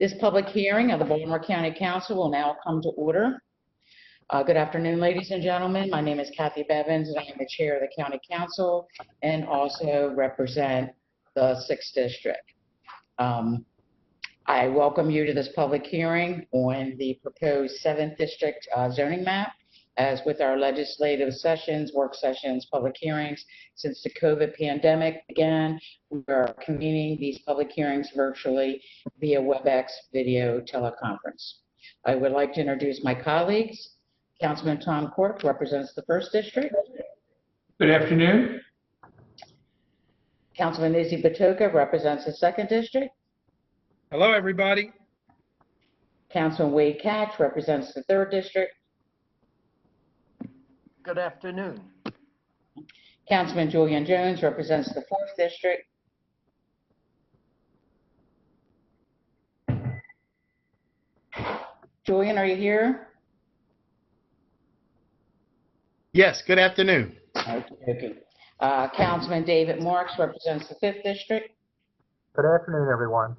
This public hearing of the Baltimore County Council will now come to order. Good afternoon, ladies and gentlemen. My name is Kathy Bevins, and I am the chair of the County Council and also represent the 6th District. I welcome you to this public hearing on the proposed 7th District zoning map. As with our legislative sessions, work sessions, public hearings, since the COVID pandemic began, we are convening these public hearings virtually via WebEx video teleconference. I would like to introduce my colleagues. Councilman Tom Quirk represents the 1st District. Good afternoon. Councilman Izzy Batoka represents the 2nd District. Hello, everybody. Councilman Wade Katz represents the 3rd District. Good afternoon. Councilman Julian Jones represents the 4th District. Julian, are you here? Yes, good afternoon. Okay. Councilman David Marks represents the 5th District. Good afternoon, everyone.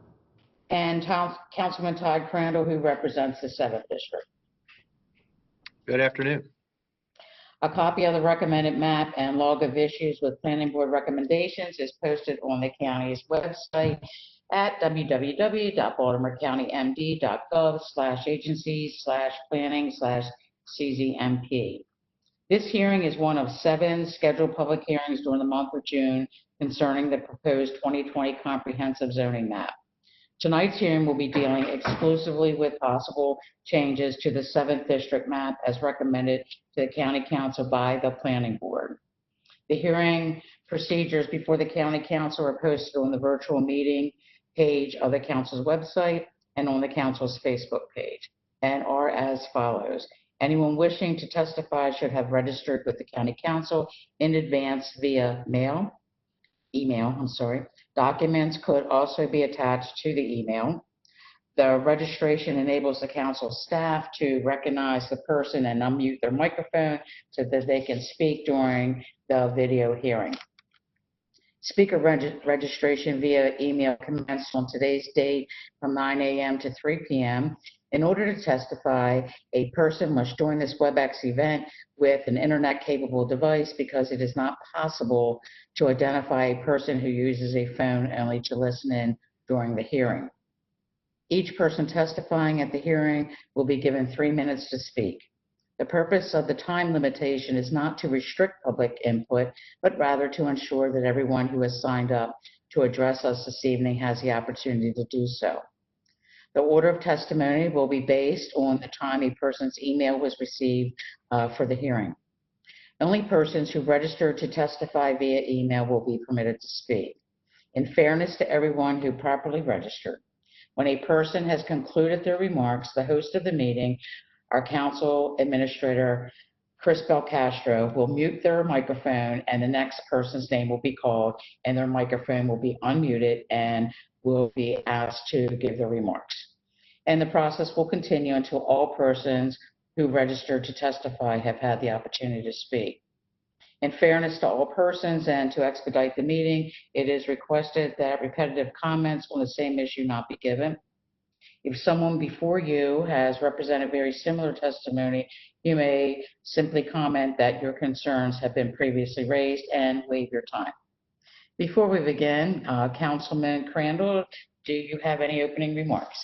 And Councilman Todd Crandall, who represents the 7th District. Good afternoon. A copy of the recommended map and log of issues with planning board recommendations is posted on the county's website at www.baltimorecounty.md.gov/agencies/planning/CZMP. This hearing is one of 7 scheduled public hearings during the month of June concerning the proposed 2020 comprehensive zoning map. Tonight's hearing will be dealing exclusively with possible changes to the 7th District map as recommended to the County Council by the Planning Board. The hearing procedures before the County Council are posted on the virtual meeting page of the Council's website and on the Council's Facebook page, and are as follows. Anyone wishing to testify should have registered with the County Council in advance via email. Documents could also be attached to the email. The registration enables the council staff to recognize the person and unmute their microphone so that they can speak during the video hearing. Speaker registration via email commenced on today's date from 9 a.m. to 3 p.m. In order to testify, a person must join this WebEx event with an internet-capable device because it is not possible to identify a person who uses a phone only to listen in during the hearing. Each person testifying at the hearing will be given 3 minutes to speak. The purpose of the time limitation is not to restrict public input, but rather to ensure that everyone who has signed up to address us this evening has the opportunity to do so. The order of testimony will be based on the time a person's email was received for the hearing. Only persons who registered to testify via email will be permitted to speak. In fairness to everyone who properly registered, when a person has concluded their remarks, the host of the meeting, our council administrator, Chris Belcastro, will mute their microphone and the next person's name will be called and their microphone will be unmuted and will be asked to give their remarks. And the process will continue until all persons who registered to testify have had the opportunity to speak. In fairness to all persons and to expedite the meeting, it is requested that repetitive comments on the same issue not be given. If someone before you has represented very similar testimony, you may simply comment that your concerns have been previously raised and waive your time. Before we begin, Councilman Crandall, do you have any opening remarks?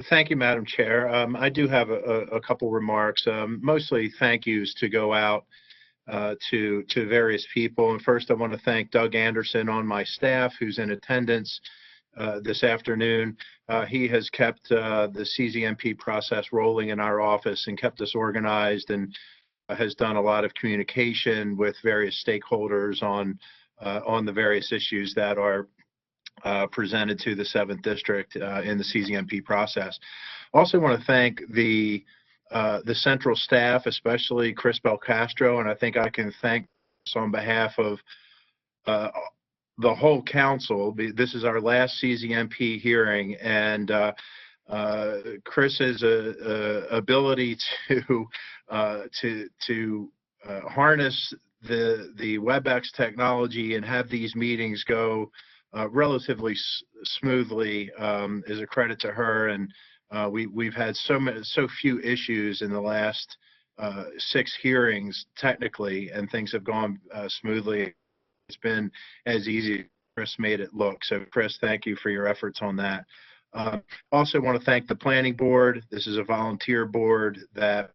Thank you, Madam Chair. I do have a couple remarks, mostly thank yous to go out to various people. And first, I want to thank Doug Anderson on my staff, who's in attendance this afternoon. He has kept the CZMP process rolling in our office and kept us organized and has done a lot of communication with various stakeholders on the various issues that are presented to the 7th District in the CZMP process. Also want to thank the central staff, especially Chris Belcastro, and I think I can thank on behalf of the whole council. This is our last CZMP hearing, and Chris's ability to harness the WebEx technology and have these meetings go relatively smoothly is a credit to her. And we've had so few issues in the last 6 hearings technically, and things have gone smoothly. It's been as easy as Chris made it look. So Chris, thank you for your efforts on that. Also want to thank the planning board. This is a volunteer board that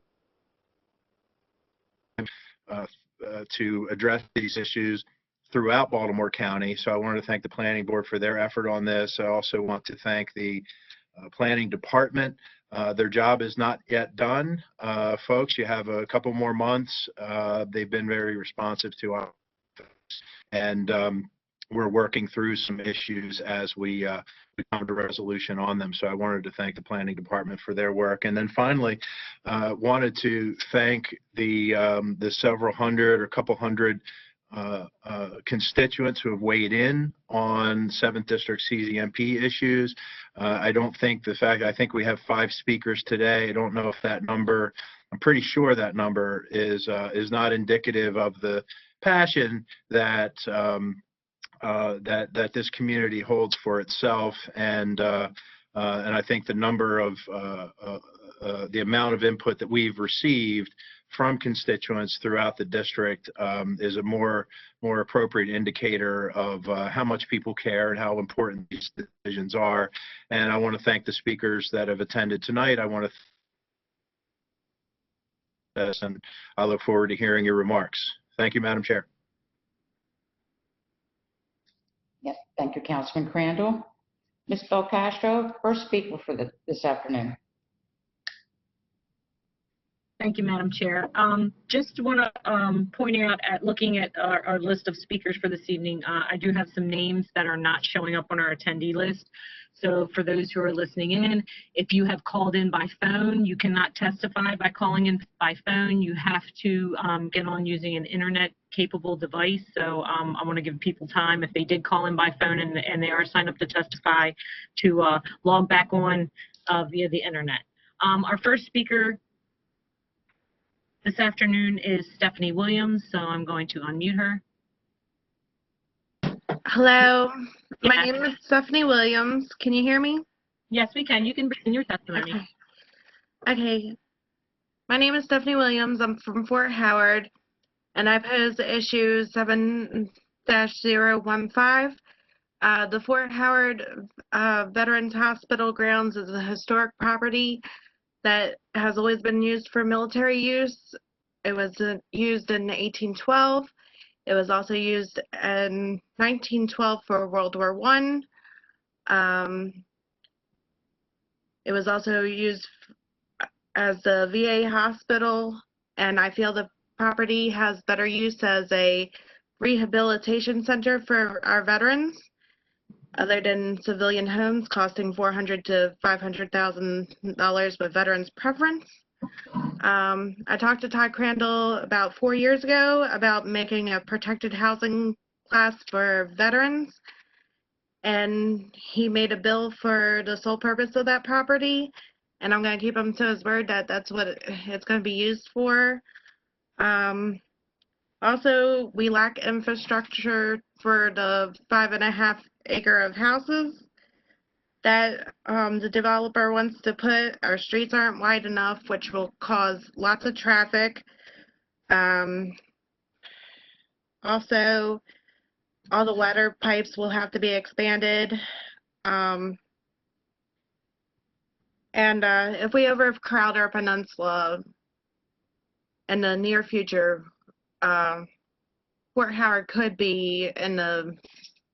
to address these issues throughout Baltimore County. So I wanted to thank the planning board for their effort on this. I also want to thank the planning department. Their job is not yet done. Folks, you have a couple more months. They've been very responsive to us, and we're working through some issues as we come to resolution on them. So I wanted to thank the planning department for their work. And then finally, wanted to thank the several hundred or couple hundred constituents who have weighed in on 7th District CZMP issues. I think we have 5 speakers today. I don't know if that number, I'm pretty sure that number is not indicative of the passion that that this community holds for itself, and I think the number of the amount of input that we've received from constituents throughout the district is a more appropriate indicator of how much people care and how important these decisions are. And I want to thank the speakers that have attended tonight. I want to and I look forward to hearing your remarks. Thank you, Madam Chair. Yep, thank you, Councilman Crandall. Ms. Belcastro, first speaker for this afternoon. Thank you, Madam Chair. Just want to point out, looking at our list of speakers for this evening, I do have some names that are not showing up on our attendee list. So for those who are listening in, if you have called in by phone, you cannot testify by calling in by phone. You have to get on using an internet-capable device. So I want to give people time, if they did call in by phone and they are signed up to testify, to log back on via the internet. Our first speaker this afternoon is Stephanie Williams, so I'm going to unmute her. Hello, my Yes. name is Stephanie Williams. Can you hear me? Yes, we can. You can begin your testimony. Okay. My name is Stephanie Williams. I'm from Fort Howard, and I pose issue 7-015. The Fort Howard Veterans Hospital grounds is a historic property that has always been used for military use. It was used in 1812. It was also used in 1912 for World War I. It was also used as the VA hospital, and I feel the property has better use as a rehabilitation center for our veterans, other than civilian homes costing $400,000 to $500,000 with veterans preference. I talked to Todd Crandall about 4 years ago about making a protected housing class for veterans, and he made a bill for the sole purpose of that property, and I'm going to keep him to his word that that's what it's going to be used for. Also, we lack infrastructure for the 5.5 acre of houses that the developer wants to put. Our streets aren't wide enough, which will cause lots of traffic. Also, all the water pipes will have to be expanded. And if we overcrowd our peninsula in the near future, Fort Howard could be in the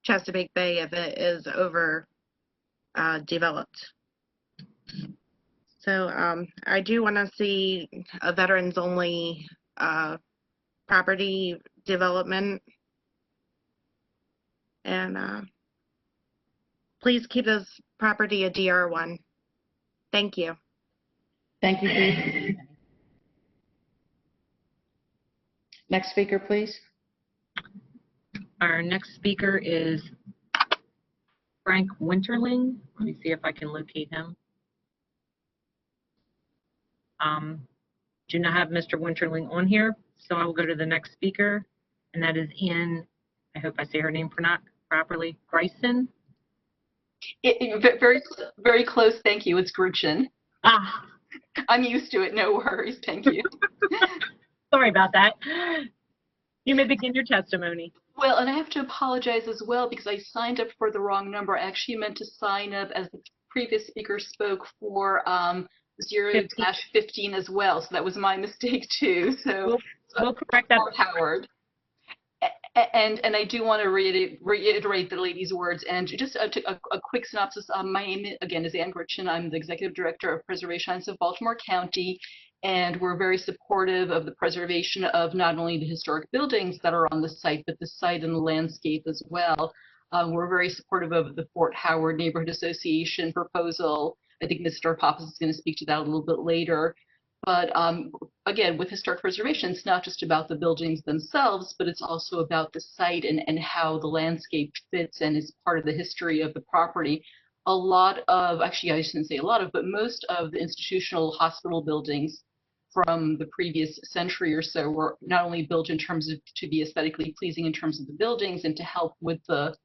Chesapeake Bay if it is over developed. So I do want to see a veterans only property development, and please keep this property a DR1. Thank you. Thank you, Dee. Next speaker, please. Our next speaker is Frank Winterling. Let me see if I can locate him. Do not have Mr. Winterling on here, so I will go to the next speaker, and that is Ann, I hope I say her name properly. Greisen? Very close, thank you. It's Gruchin. Ah, I'm used to it, no worries, thank you. sorry about that. You may begin your testimony. Well, and I have to apologize as well because I signed up for the wrong number. I actually meant to sign up, as the previous speaker spoke, for 0-15 as well, so that was my mistake too. So We'll correct that. Howard. And I do want to reiterate the lady's words, and just a quick synopsis. My name, again, is Ann Gritchen. I'm the Executive Director of Preservation Science of Baltimore County, and we're very supportive of the preservation of not only the historic buildings that are on the site, but the site and the landscape as well. We're very supportive of the Fort Howard Neighborhood Association proposal. I think Mr. Pappas is going to speak to that a little bit later. But again, with historic preservation, it's not just about the buildings themselves, but it's also about the site and how the landscape fits and is part of the history of the property. A lot of, actually I shouldn't say a lot of, but most of the institutional hospital buildings from the previous century or so were not only built in terms of to be aesthetically pleasing in terms of the buildings and to help with the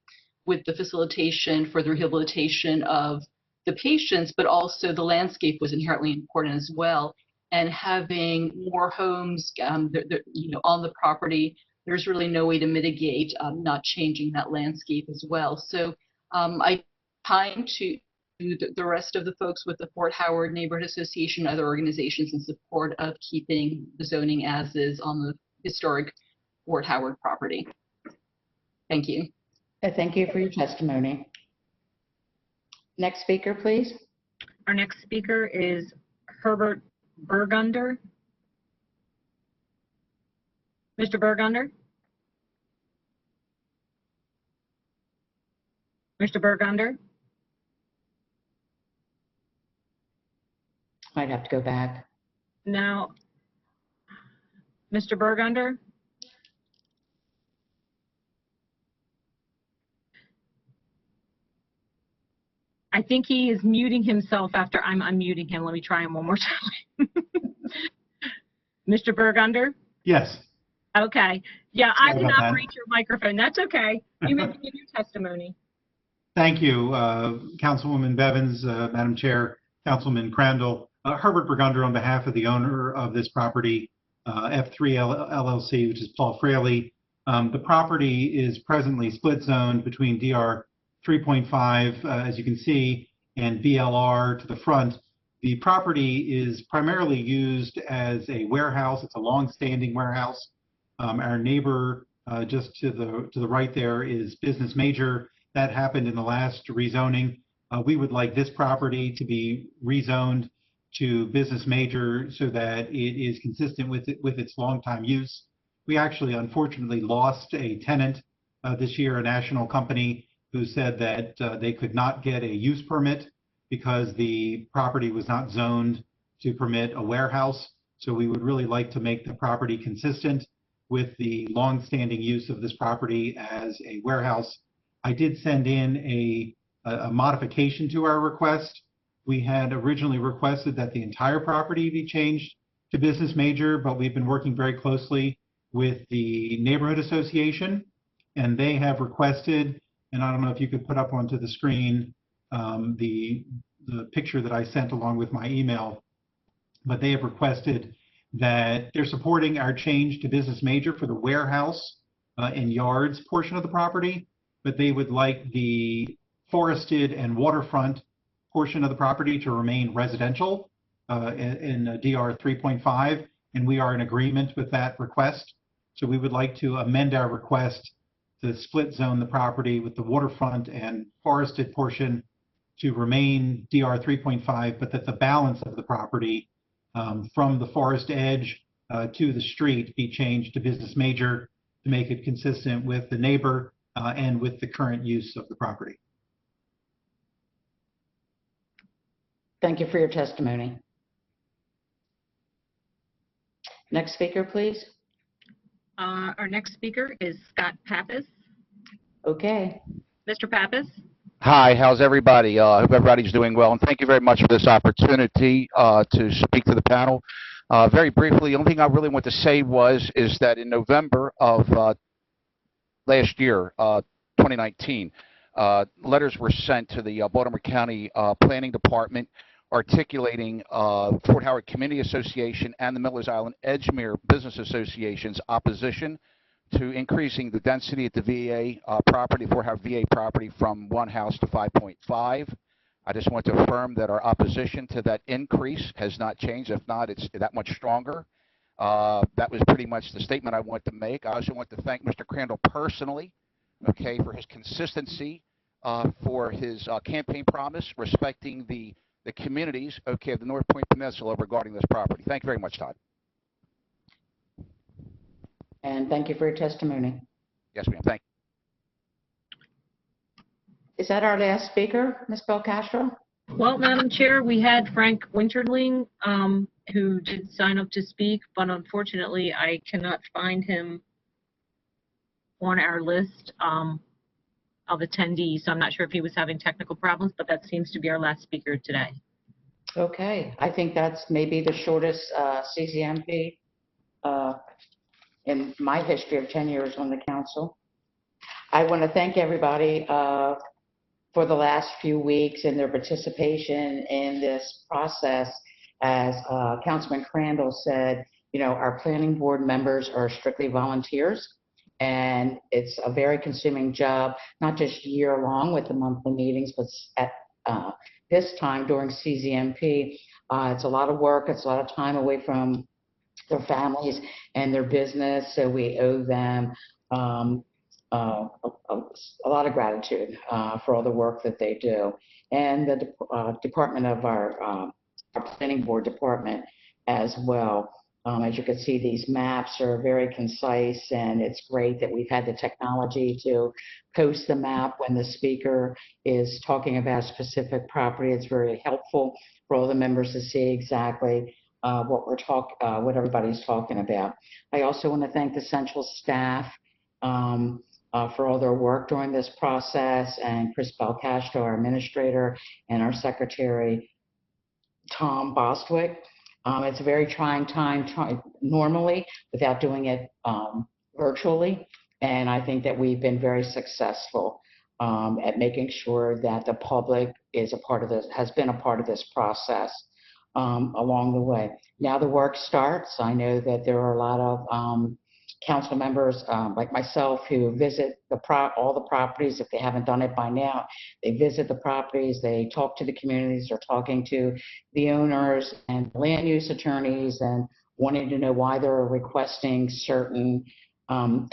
facilitation for the rehabilitation of the patients, but also the landscape was inherently important as well. And having more homes, on the property, there's really no way to mitigate not changing that landscape as well. So I time to the rest of the folks with the Fort Howard Neighborhood Association, other organizations in support of keeping the zoning as is on the historic Fort Howard property. Thank you. Thank you for your testimony. Next speaker, please. Our next speaker is Herbert Burgunder. Mr. Burgunder? Mr. Burgunder? Might have to go back. Now, Mr. Burgunder? I think he is muting himself after I'm unmuting him. Let me try him one more time. Mr. Burgunder? Yes. Okay. Yeah, I Sorry did about not that. reach your microphone. That's okay. You may begin your testimony. Thank you, Councilwoman Bevins, Madam Chair, Councilman Crandall. Herbert Burgunder on behalf of the owner of this property, F3 LLC, which is Paul Fraley. The property is presently split zoned between DR 3.5, as you can see, and BLR to the front. The property is primarily used as a warehouse. It's a long-standing warehouse. Our neighbor just to the right there is Business Major. That happened in the last rezoning. We would like this property to be rezoned to Business Major so that it is consistent with its long-time use. We actually, unfortunately, lost a tenant this year, a national company, who said that they could not get a use permit because the property was not zoned to permit a warehouse. So we would really like to make the property consistent with the long-standing use of this property as a warehouse. I did send in a modification to our request. We had originally requested that the entire property be changed to Business Major, but we've been working very closely with the neighborhood association, and they have requested, and I don't know if you could put up onto the screen the picture that I sent along with my email, but they have requested that they're supporting our change to Business Major for the warehouse and yards portion of the property, but they would like the forested and waterfront portion of the property to remain residential in DR 3.5, and we are in agreement with that request. So we would like to amend our request to split zone the property with the waterfront and forested portion to remain DR 3.5, but that the balance of the property from the forest edge to the street be changed to Business Major to make it consistent with the neighbor and with the current use of the property. Thank you for your testimony. Next speaker, please. Our next speaker is Scott Pappas. Okay. Mr. Pappas? Hi, how's everybody? I hope everybody's doing well, and thank you very much for this opportunity to speak to the panel. Very briefly, the only thing I really want to say is that in November of last year, 2019. Letters were sent to the Baltimore County Planning Department articulating Fort Howard Community Association and the Millers Island Edgemere Business Association's opposition to increasing the density at the VA property, Fort Howard VA property, from 1 house to 5.5. I just want to affirm that our opposition to that increase has not changed. If not, it's that much stronger. That was pretty much the statement I want to make. I also want to thank Mr. Crandall personally, okay, for his consistency, for his campaign promise, respecting the communities, okay, of the North Point Peninsula regarding this property. Thank you very much, Todd. And thank you for your testimony. Yes, ma'am. Thank you. Is that our last speaker, Ms. Belcastro? Well, Madam Chair, we had Frank Winterling, who did sign up to speak, but unfortunately, I cannot find him on our list of attendees. So I'm not sure if he was having technical problems, but that seems to be our last speaker today. Okay, I think that's maybe the shortest CCMP in my history of 10 years on the council. I want to thank everybody for the last few weeks and their participation in this process. As Councilman Crandall said, you know, our planning board members are strictly volunteers, and it's a very consuming job, not just year-long with the monthly meetings, but at this time during CZMP, it's a lot of work, it's a lot of time away from their families and their business, so we owe them a lot of gratitude for all the work that they do. And the department of our planning board department as well. As you can see, these maps are very concise, and it's great that we've had the technology to post the map when the speaker is talking about a specific property. It's very helpful for all the members to see exactly what everybody's talking about. I also want to thank the central staff for all their work during this process, and Chris Belcastro, our administrator, and our secretary, Tom Bostwick. It's a very trying time normally without doing it virtually, and I think that we've been very successful at making sure that the public is a part of this, has been a part of this process along the way. Now the work starts. I know that there are a lot of council members like myself who visit all the properties. If they haven't done it by now, they visit the properties, they talk to the communities, they're talking to the owners and land use attorneys and wanting to know why they're requesting certain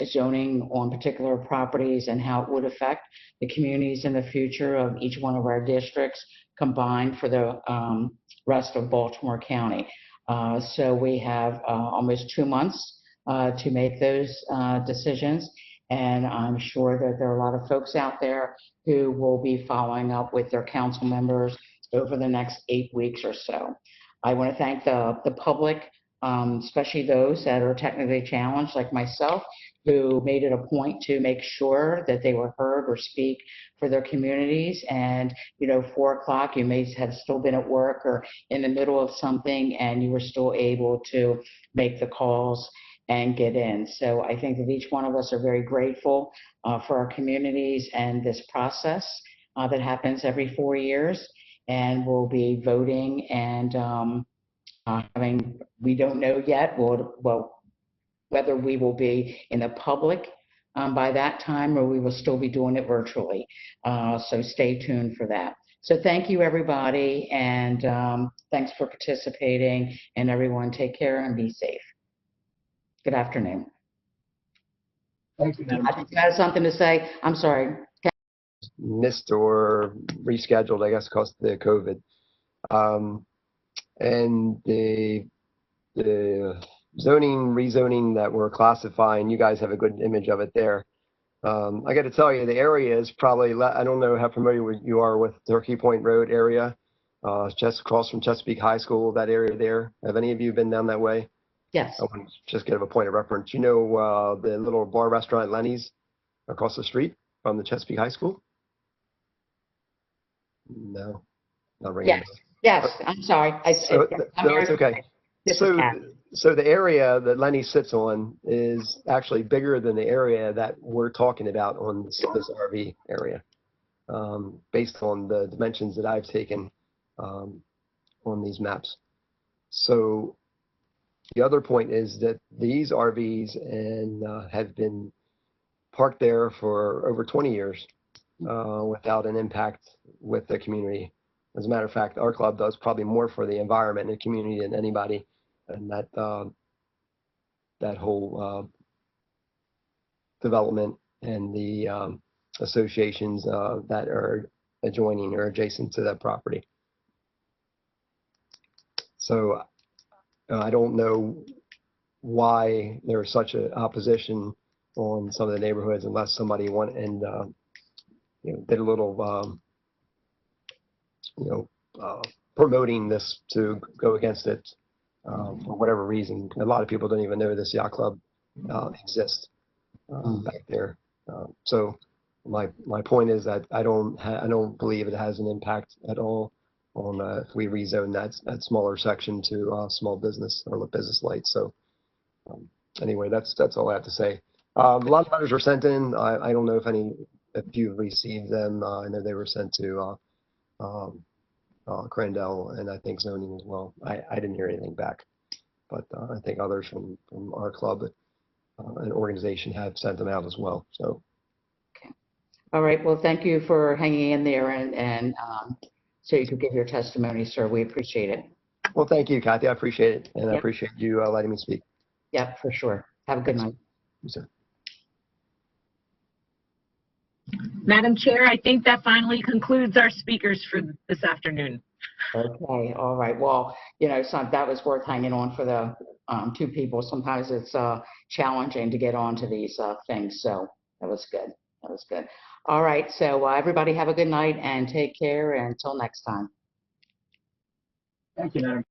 zoning on particular properties and how it would affect the communities in the future of each one of our districts combined for the rest of Baltimore County. So we have almost 2 months to make those decisions. And I'm sure that there are a lot of folks out there who will be following up with their council members over the next 8 weeks or so. I want to thank the public, especially those that are technically challenged like myself, who made it a point to make sure that they were heard or speak for their communities. And, you know, 4 o'clock, you may have still been at work or in the middle of something, and you were still able to make the calls and get in. So I think that each one of us are very grateful for our communities and this process that happens every 4 years. And we'll be voting and we don't know yet whether we will be in the public by that time or we will still be doing it virtually. So stay tuned for that. So thank you, everybody, and thanks for participating, and everyone take care and be safe. Good afternoon. Thank you, Madam Chair. You had something to say? I'm sorry. Missed or rescheduled, I guess, because of the COVID. And the rezoning that we're classifying, you guys have a good image of it there. I got to tell you, the area is probably, I don't know how familiar you are with Turkey Point Road area, just across from Chesapeake High School, that area there. Have any of you been down that way? Yes. I want to just give a point of reference. You know the little bar restaurant Lenny's across the street from the Chesapeake High School? No, not ringing. Yes. Yes. I'm sorry. No, it's okay. So So the area that Lenny sits on is actually bigger than the area that we're talking about on this RV area, based on the dimensions that I've taken on these maps. So the other point is that these RVs have been parked there for over 20 years without an impact with the community. As a matter of fact, our club does probably more for the environment and the community than anybody, and that whole development and the associations that are adjoining or adjacent to that property. So I don't know why there's such an opposition on some of the neighborhoods unless somebody went and did a little promoting this to go against it for whatever reason. A lot of people don't even know this yacht club exists back there. So my point is that I don't believe it has an impact at all on if we rezone that smaller section to small business or business light. So anyway, that's all I have to say. A lot of letters were sent in. I don't know if you've received them. I know they were sent to Crandall and I think zoning as well. I didn't hear anything back, but I think others from our club and organization have sent them out as well. So. Okay. All right. Well, thank you for hanging in there and so you could give your testimony, sir. We appreciate it. Well, thank you, Kathy. I appreciate it. And Yep. I appreciate you letting me speak. Yep, for sure. Have a good night. Yes, sir. Madam Chair, I think that finally concludes our speakers for this afternoon. Okay, all right. Well, that was worth hanging on for the two people. Sometimes it's challenging to get onto these things, so that was good. That was good. All right, so everybody have a good night and take care until next time. Thank you, Madam.